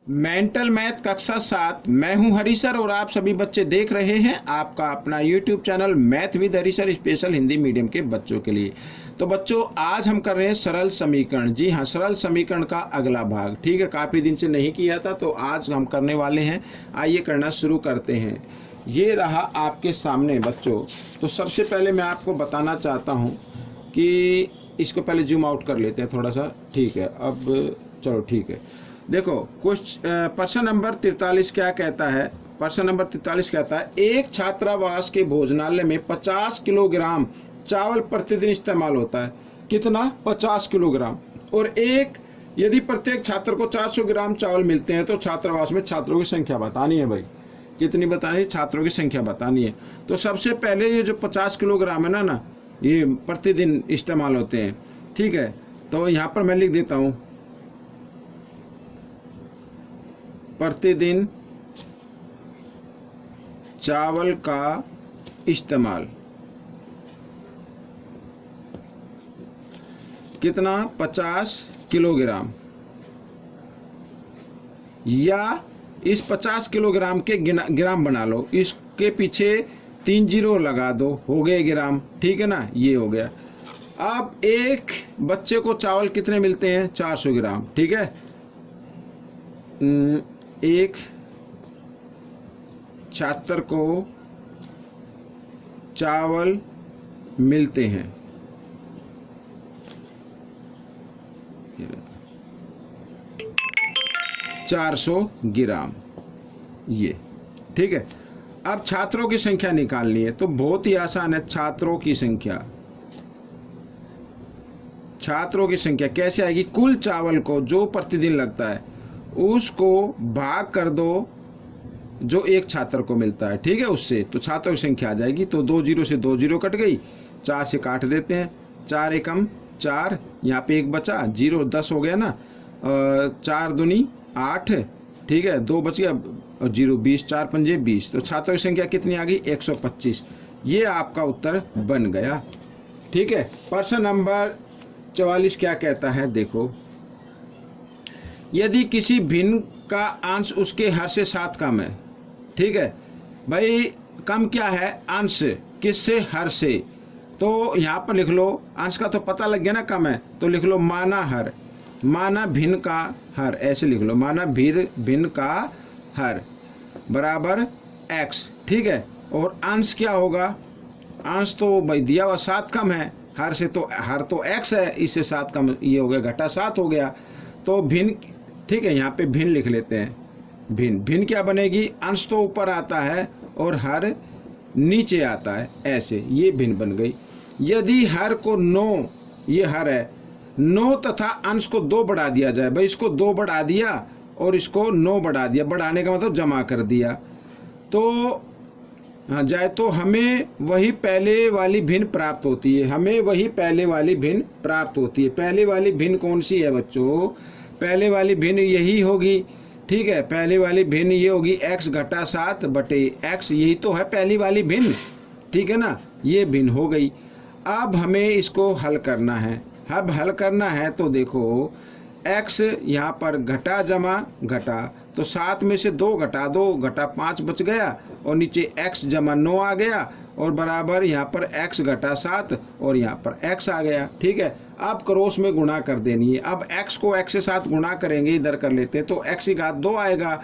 Mental math कक्षा 7। मैं हूं हरी सर और आप सभी बच्चे देख रहे हैं आपका अपना YouTube channel math with Hari sir special Hindi medium के बच्चों के लिए। तो बच्चों आज हम कर रहे हैं सरल समीकरण। जी हाँ, सरल समीकरण का अगला भाग। ठीक है, काफ़ी दिन से नहीं किया था तो आज हम करने वाले हैं। आइए करना शुरू करते हैं। ये रहा आपके सामने बच्चों। तो सबसे पहले मैं आपको बताना चाहता हूँ कि इसको पहले जूम आउट कर लेते हैं थोड़ा सा। ठीक है, अब चलो ठीक है। देखो प्रश्न नंबर 43 क्या कहता है। प्रश्न नंबर 43 कहता है एक छात्रावास के भोजनालय में 50 किलोग्राम चावल प्रतिदिन इस्तेमाल होता है। कितना? 50 किलोग्राम। और यदि प्रत्येक छात्र को 400 ग्राम चावल मिलते हैं तो छात्रावास में छात्रों की संख्या बतानी है। भाई कितनी बतानी है? छात्रों की संख्या बतानी है। तो सबसे पहले ये जो 50 किलोग्राम है ना ये प्रतिदिन इस्तेमाल होते हैं। ठीक है, तो यहाँ पर मैं लिख देता हूँ प्रतिदिन चावल का इस्तेमाल कितना? 50 किलोग्राम। या इस 50 किलोग्राम के ग्राम बना लो, इसके पीछे 3 जीरो लगा दो, हो गए ग्राम। ठीक है ना, ये हो गया। अब एक बच्चे को चावल कितने मिलते हैं? 400 ग्राम। ठीक है, एक छात्र को चावल मिलते हैं 400 ग्राम। ये ठीक है। अब छात्रों की संख्या निकालनी है तो बहुत ही आसान है। छात्रों की संख्या कैसे आएगी? कुल चावल को जो प्रतिदिन लगता है उसको भाग कर दो जो एक छात्र को मिलता है। ठीक है, उससे तो छात्रों की संख्या आ जाएगी। तो 2 जीरो से 2 जीरो कट गई, 4 से काट देते हैं। 4 एकम 4, यहाँ पे 1 बचा, 0 10 हो गया ना। 4 दूनी 8। ठीक है, 2 बच गया और 0 20, 4 पंजे 20। तो छात्रों की संख्या कितनी आ गई? 125। ये आपका उत्तर बन गया। ठीक है, प्रश्न नंबर 44 क्या कहता है? देखो, यदि किसी भिन्न का अंश उसके हर से 7 कम है। ठीक है भाई, कम क्या है? अंश किससे? हर से। तो यहाँ पर लिख लो, अंश का तो पता लग गया ना कम है, तो लिख लो माना हर, माना भिन्न का हर, ऐसे लिख लो माना भिन्न का हर बराबर x। ठीक है, और अंश क्या होगा? अंश तो भाई दिया हुआ 7 कम है, हर से तो हर तो x है, इससे 7 कम ये हो गया, घटा 7 हो गया। तो भिन्न, ठीक है, यहाँ पे भिन्न लिख लेते हैं। भिन्न क्या बनेगी? अंश तो ऊपर आता है और हर नीचे आता है, ऐसे ये भिन्न बन गई। यदि हर को 9, ये हर है, 9 तथा अंश को 2 बढ़ा दिया जाए। भाई इसको 2 बढ़ा दिया और इसको 9 बढ़ा दिया, बढ़ाने का मतलब जमा कर दिया तो हाँ जाए, तो हमें वही पहले वाली भिन्न प्राप्त होती है। पहले वाली भिन्न कौन सी है बच्चों? पहले वाली भिन्न यही होगी। ठीक है, पहले वाली भिन्न ये होगी x घटा 7 बटे x, यही तो है पहली वाली भिन्न। ठीक है ना, ये भिन्न हो गई। अब हमें इसको हल करना है। अब हल करना है तो देखो, x यहाँ पर घटा जमा घटा, तो 7 में से 2 घटा दो, घटा 5 बच गया और नीचे x जमा 9 आ गया और बराबर यहाँ पर x घटा 7 और यहाँ पर x आ गया। ठीक है, अब क्रॉस में गुणा कर देनी है। अब x को x के साथ गुणा करेंगे, इधर कर लेते हैं, तो x की घात 2 आएगा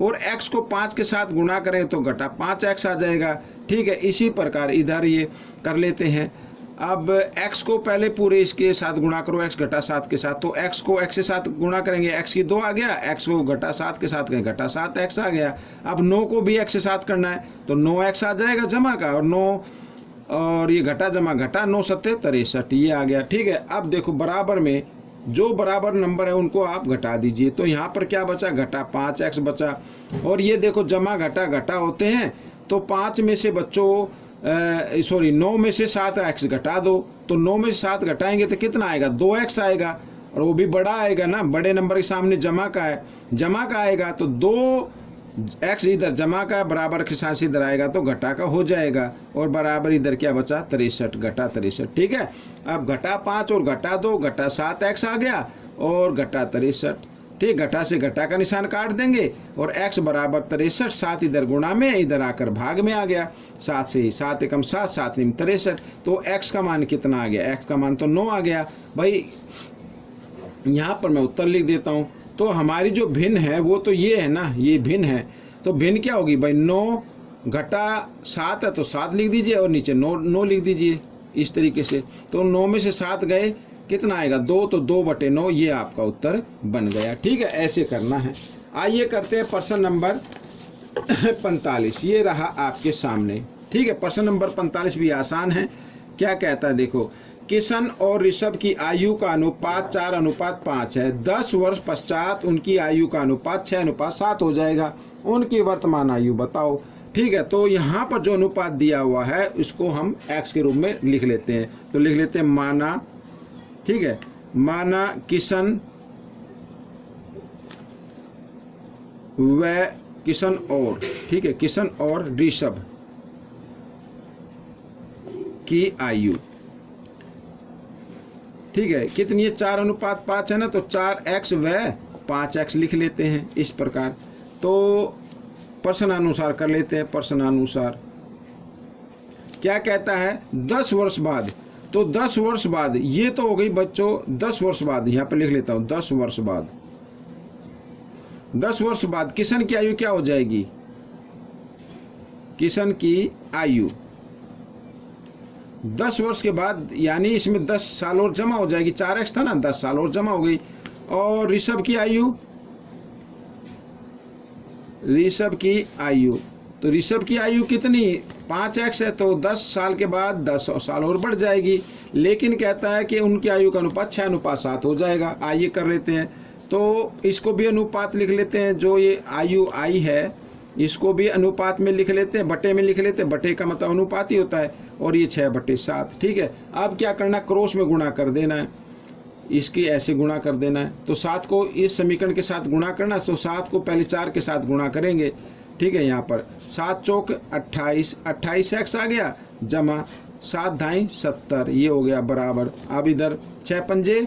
और x को 5 के साथ गुणा करें तो घटा 5x आ जाएगा। ठीक है, इसी प्रकार इधर ये कर लेते हैं। अब x को पहले पूरे इसके साथ गुणा करो, x घटा 7 के साथ, तो x को x के साथ गुणा करेंगे, x की 2 आ गया, x को घटा 7 के साथ करेंगे, घटा 7x आ गया। अब 9 को भी x के साथ करना है तो 9x आ जाएगा जमा का, और 9 और ये घटा जमा घटा, 9 सत्ते 63, ये आ गया। ठीक है, अब देखो बराबर में जो बराबर नंबर है उनको आप घटा दीजिए। तो यहाँ पर क्या बचा? घटा 5x बचा। और ये देखो जमा घटा घटा होते हैं, तो 5 में से बच्चों 9 में से 7x घटा दो, तो 9 में से 7 घटाएंगे तो कितना आएगा? 2x आएगा, और वो भी बड़ा आएगा ना, बड़े नंबर के सामने जमा का है, जमा का आएगा तो 2x इधर जमा का बराबर के साथ इधर आएगा तो घटा का हो जाएगा, और बराबर इधर क्या बचा? 63, घटा 63। ठीक है, अब घटा 5 और घटा 2, घटा 7x आ गया और घटा 63। ठीक, घटा से घटा का निशान काट देंगे और x बराबर 63, 7 इधर गुणा में, इधर आकर भाग में आ गया, 7 से 7 एकम 7, 7 निम 63। तो x का मान कितना आ गया, x का मान तो 9 आ गया भाई। यहाँ पर मैं उत्तर लिख देता हूँ। तो हमारी जो भिन्न है वो तो ये है ना, ये भिन्न है। तो भिन्न क्या होगी भाई, 9 घटा 7 है तो 7 लिख दीजिए और नीचे 9 लिख दीजिए इस तरीके से। तो 9 में से 7 गए, कितना आएगा 2, तो 2/9, ये आपका उत्तर बन गया। ठीक है, ऐसे करना है। आइए करते हैं प्रश्न नंबर 45। ये रहा आपके सामने। ठीक है, प्रश्न नंबर 45 भी आसान है। क्या कहता है देखो, किशन और ऋषभ की आयु का अनुपात 4:5 है। 10 वर्ष पश्चात उनकी आयु का अनुपात 6:7 हो जाएगा। उनकी वर्तमान आयु बताओ। ठीक है, तो यहाँ पर जो अनुपात दिया हुआ है इसको हम x के रूप में लिख लेते हैं। तो लिख लेते हैं माना, ठीक है, माना किशन व किशन और, ठीक है, किशन और ऋषभ की आयु, ठीक है, कितनी है, 4:5 है ना, तो 4x व 5x लिख लेते हैं इस प्रकार। तो प्रश्नानुसार कर लेते हैं। प्रश्नानुसार क्या कहता है, 10 वर्ष बाद। तो 10 वर्ष बाद ये तो हो गई बच्चों, 10 वर्ष बाद, यहाँ पे लिख लेता हूँ 10 वर्ष बाद। 10 वर्ष बाद किशन की आयु क्या हो जाएगी, किशन की आयु 10 वर्ष के बाद, यानी इसमें 10 साल और जमा हो जाएगी। 4x था ना, 10 साल और जमा हो गई। और ऋषभ की आयु, ऋषभ की आयु, तो ऋषभ की आयु कितनी, 5x है, तो 10 साल के बाद 10 साल और बढ़ जाएगी। लेकिन कहता है कि उनकी आयु का अनुपात 6:7 हो जाएगा। आइए कर लेते हैं। तो इसको भी अनुपात लिख लेते हैं, जो ये आयु आई है इसको भी अनुपात में लिख लेते हैं, बटे में लिख लेते हैं। बटे का मतलब अनुपात ही होता है, और ये 6/7। ठीक है, अब क्या करना, क्रॉस में गुणा कर देना है, इसकी ऐसे गुणा कर देना है। तो 7 को इस समीकरण के साथ गुणा करना, तो 7 को पहले 4 के साथ गुणा करेंगे। ठीक है, यहाँ पर 7 चौक 28, 28x आ गया, जमा 7 धाई 70, ये हो गया बराबर। अब इधर 6 पंजे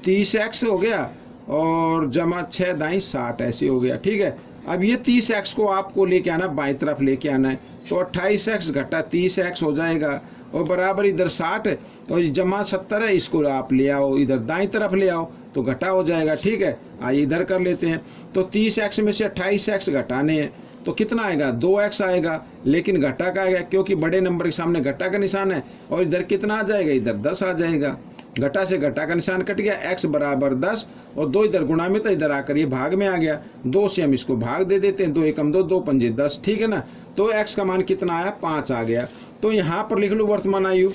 30x हो गया, और जमा 6 दाई 60, ऐसे हो गया। ठीक है, अब ये 30x को आपको लेके आना, बाईं तरफ लेके आना है। तो 28x घटा 30x हो जाएगा, और बराबर इधर 60 और जमा 70 है, इसको आप ले आओ इधर दाईं तरफ ले आओ, तो घटा हो जाएगा। ठीक है, आइए इधर कर लेते हैं। तो 30x में से 28x घटाने हैं, तो कितना आएगा, 2x आएगा। लेकिन घटा का आएगा क्योंकि बड़े नंबर के सामने घटा का निशान है, और इधर कितना आ जाएगा, इधर 10 आ जाएगा। घटा से घटा का निशान कट गया, x बराबर 10, और 2 इधर गुणा में, तो इधर आकर ये भाग में आ गया। 2 से हम इसको भाग दे देते हैं, 2 एकम 2, 2 पंजे 10। ठीक है ना, तो x का मान कितना आया, 5 आ गया। तो यहाँ पर लिख लो वर्तमान आयु।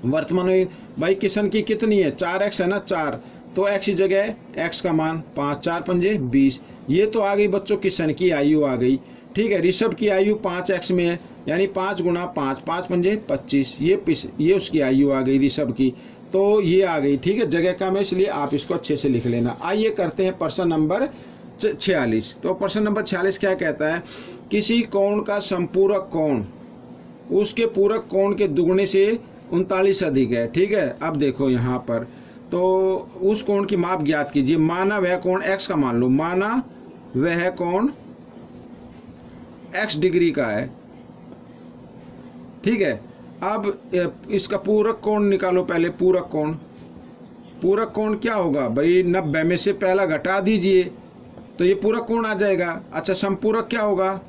वर्तमान आयु भाई किशन की कितनी है, 4x है ना, 4, तो x की जगह x का मान 5, 4 पंजे 20। ये तो आ गई बच्चों किशन की आयु आ गई। ठीक है, ऋषभ की आयु 5x में है, यानी 5 गुणा 5, 5 पंजे 25, ये उसकी आयु आ गई ऋषभ की। तो ये आ गई। ठीक है, जगह कम है इसलिए आप इसको अच्छे से लिख लेना। आइए करते हैं प्रश्न नंबर 46। तो प्रश्न नंबर 46 क्या कहता है, किसी कोण का संपूरक कोण उसके पूरक कोण के दुगने से 39 अधिक है। ठीक है, अब देखो यहाँ पर, तो उस कोण की माप ज्ञात कीजिए। माना वह कोण x का मान लो, माना वह कोण x डिग्री का है। ठीक है, अब इसका पूरक कोण निकालो पहले। पूरक कोण, पूरक कोण क्या होगा भाई, 90 में से पहला घटा दीजिए तो ये पूरक कोण आ जाएगा। अच्छा, समपूरक क्या होगा,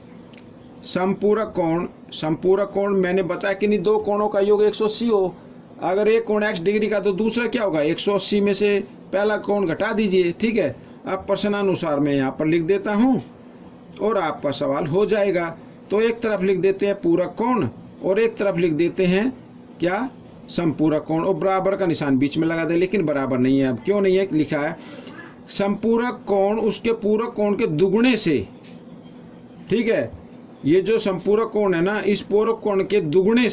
समपूरक कोण, समपूरक कोण मैंने बताया कि नहीं, दो कोणों का योग 180 हो। अगर एक कोण x डिग्री का तो दूसरा क्या होगा, 180 में से पहला कोण घटा दीजिए। ठीक है, अब प्रश्नानुसार मैं यहाँ पर लिख देता हूँ और आपका सवाल हो जाएगा। तो एक तरफ लिख देते हैं पूरक कोण और एक तरफ लिख देते हैं क्या, समपूरक कोण, और बराबर का निशान बीच में लगा दे, लेकिन बराबर नहीं है। अब क्यों नहीं है, लिखा है समपूरक कोण उसके पूरक कोण के दुगुने से। ठीक है, ये जो संपूरक कोण है ना, इस पूरक कोण के दुगुने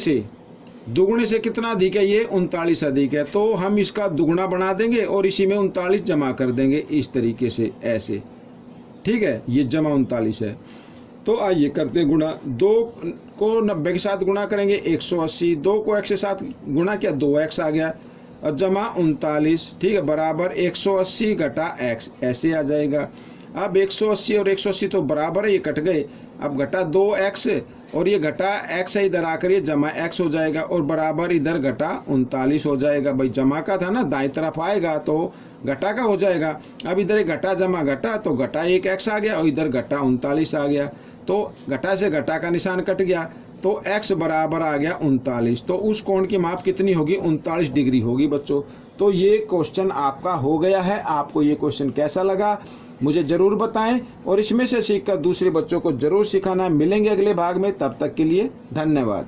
से कितना अधिक है, ये 39 अधिक है। तो हम इसका दुगुना बना देंगे और इसी में 39 जमा कर देंगे इस तरीके से, ऐसे। ठीक है, ये जमा 39 है। तो आइए करते हैं गुणा। 2 को 90 के साथ गुणा करेंगे 180, 2 को x के साथ गुणा किया 2x आ गया। और जमा 39, ठीक है, बराबर 180 घटा x, ऐसे आ जाएगा। अब 180 और 180 तो बराबर है, ये कट गए। अब घटा 2x और ये घटा x है, इधर आकर ये जमा x हो जाएगा और बराबर इधर घटा 39 हो जाएगा। भाई जमा का था ना, दाएं तरफ आएगा तो घटा का हो जाएगा। अब इधर एक घटा जमा घटा तो घटा 1x आ गया और इधर घटा 39 आ गया, तो घटा से घटा का निशान कट गया तो x बराबर आ गया 39। तो उस कोण की माप कितनी होगी? 39 डिग्री होगी बच्चों। तो ये क्वेश्चन आपका हो गया है। आपको ये क्वेश्चन कैसा लगा मुझे जरूर बताएं और इसमें से सीखकर दूसरे बच्चों को जरूर सिखाना। मिलेंगे अगले भाग में, तब तक के लिए धन्यवाद।